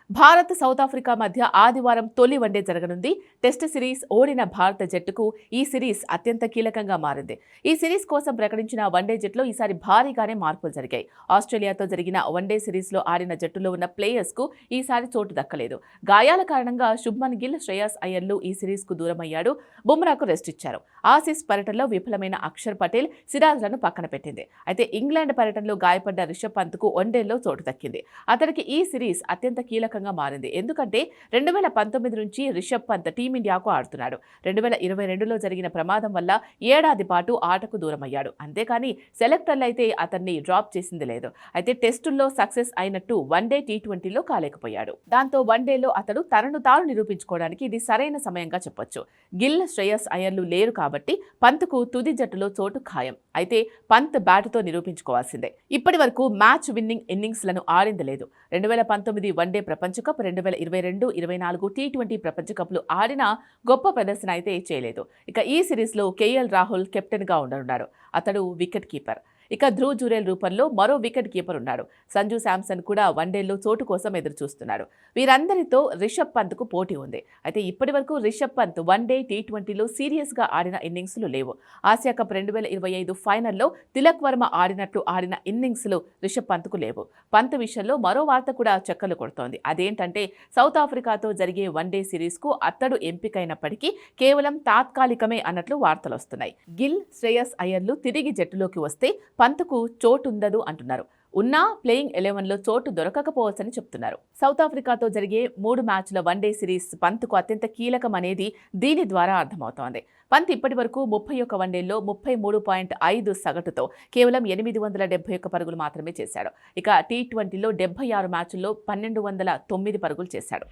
Bharat south Africa మధ్య ఆదివారం తొలి వన్డే జరగనుంది. టెస్ట్ సిరీస్ ఓడిన భారత జట్టుకు ఈ సిరీస్ అత్యంత కీలకంగా మారింది. ఈ సిరీస్ కోసం ప్రకటించిన వన్డే జట్టులో ఈసారి భారీగానే మార్పులు జరిగాయి. ఆస్ట్రేలియాతో జరిగిన వన్డే సిరీస్లో ఆడిన జట్టులో ఉన్న ప్లేయర్స్కు ఈసారి చోటు దక్కలేదు. గాయాల కారణంగా శుభ్మన్ గిల్, శ్రేయస్ అయ్యర్లు ఈ సిరీస్కు దూరమయ్యాడు. బుమ్రాకు రెస్ట్ ఇచ్చారు. ఆసీస్ పర్యటనలో విఫలమైన అక్షర్ పటేల్, సిరాజ్లను పక్కన పెట్టింది. అయితే ఇంగ్లాండ్ పర్యటనలో గాయపడ్డ రిషబ్ పంత్కు వన్డేల్లో చోటు దక్కింది. అతడికి ఈ సిరీస్ అత్యంత కీలకంగా మారింది. ఎందుకంటే 2019 నుంచి రిషబ్ పంత్ టీమిండియాకు ఆడుతున్నాడు. 2022లో జరిగిన ప్రమాదం వల్ల ఏడాది పాటు ఆటకు దూరమయ్యాడు. అంతేకాని సెలెక్టర్లు అయితే అతన్ని డ్రాప్ చేసింది లేదు. అయితే టెస్టుల్లో సక్సెస్ అయినట్టు వన్డే టీ20లో కాలేకపోయాడు. దాంతో వన్డేలో అతడు తనను తాను నిరూపించుకోవడానికి ఇది సరైన సమయంగా చెప్పొచ్చు. గిల్, శ్రేయస్ అయ్యర్లు లేరు కాబట్టి పంత్కు తుది జట్టులో చోటు ఖాయం. అయితే పంత్ బ్యాటుతో నిరూపించుకోవాల్సిందే. ఇప్పటి వరకు మ్యాచ్ విన్నింగ్ ఇన్నింగ్స్లను ఆడింది లేదు. 2019 వన్డే ప్రపంచ కప్, 2022, 24 టీ20 ప్రపంచ కప్లు ఆడినా గొప్ప ప్రదర్శన అయితే చేయలేదు. ఇక ఈ సిరీస్లో కేఎల్ రాహుల్ కెప్టెన్గా ఉండనున్నాడు. అతడు వికెట్ కీపర్. ఇక ధ్రువ్ జురేల్ రూపంలో మరో వికెట్ కీపర్ ఉన్నాడు. సంజు శాంసన్ కూడా వన్డేల్లో చోటు కోసం ఎదురు చూస్తున్నాడు. వీరందరితో రిషబ్ పంత్కు పోటీ ఉంది. అయితే ఇప్పటి వరకు రిషబ్ పంత్ వన్డే టీ20లో సీరియస్గా ఆడిన ఇన్నింగ్స్లు లేవు. ఆసియా కప్ 2025 ఫైనల్లో తిలక్ వర్మ ఆడినట్లు ఆడిన ఇన్నింగ్స్లు రిషబ్ పంత్కు లేవు. పంత్ విషయంలో మరో వార్త కూడా చక్కర్లు కొడుతోంది. అదేంటంటే సౌత్ ఆఫ్రికాతో జరిగే వన్డే సిరీస్కు అతడు ఎంపికైనప్పటికీ కేవలం తాత్కాలికమే అన్నట్లు వార్తలు వస్తున్నాయి. గిల్, శ్రేయస్ అయ్యర్లు తిరిగి జట్టులోకి వస్తే పంత్కు చోటుండదు అంటున్నారు. ఉన్నా ప్లేయింగ్ 11లో చోటు దొరకకపోవచ్చని చెప్తున్నారు. సౌత్ ఆఫ్రికాతో జరిగే 3 మ్యాచ్ల వన్డే సిరీస్ పంత్కు అత్యంత కీలకం అనేది దీని ద్వారా అర్థమవుతోంది. పంత్ ఇప్పటి వరకు 31 వన్డేల్లో 33.5 సగటుతో కేవలం 871 పరుగులు మాత్రమే చేశాడు. ఇక టీ20లో 76 మ్యాచ్ల్లో 1209 పరుగులు చేశాడు.